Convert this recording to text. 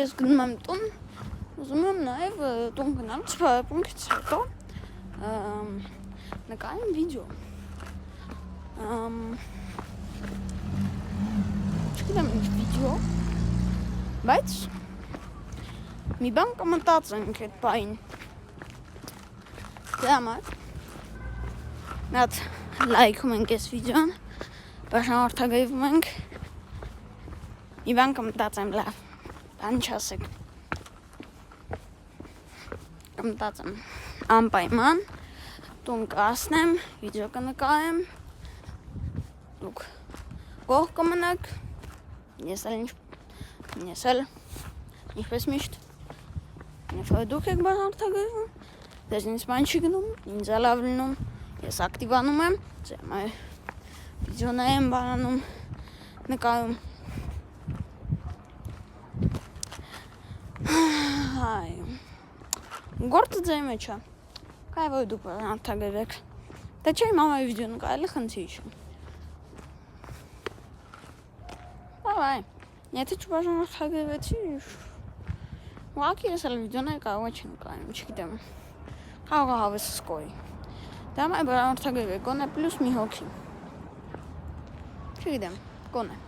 Ես գնում եմ տուն, ուզում եմ նաև տուն գնալ, չփայփունքից հետո նկարեմ վիդեո։ Չգիտեմ ինչ վիդեո, բայց մի բան կմտածենք այդ բային։ Դե համար նատ լայքում ենք այս վիդեոն, բաժանորդագրվում ենք, մի բան կմտածեմ լավ, բան չասեք, կմտածեմ անպայման, տուն կասնեմ, վիդեո կնկարեմ, դուք գող կմնաք, ես էլ ինչպես միշտ, երբ դուք եք բաժանորդագրվում, դες ինձ բան չի գնում, ինձ լավ լինում, ես ակտիվանում եմ, վիդեոներ եմ բանանում, նկարում։ Գործը ձեր մեջ է, կարևոր դուք բաժանորդագրվեք, դե չէ մամայի վիդեո նկարելը խնդիր չի։ Այ, եթե չբաժանորդագրվեցի, ուղղակի ես էլ վիդեոներ կարող չեմ նկարեմ, չգիտեմ, կարող է հավեսս կորի։ Դա համար բաժանորդագրվեք, գոնե պլյուս մի հոգի։ Չգիտեմ, գոնե։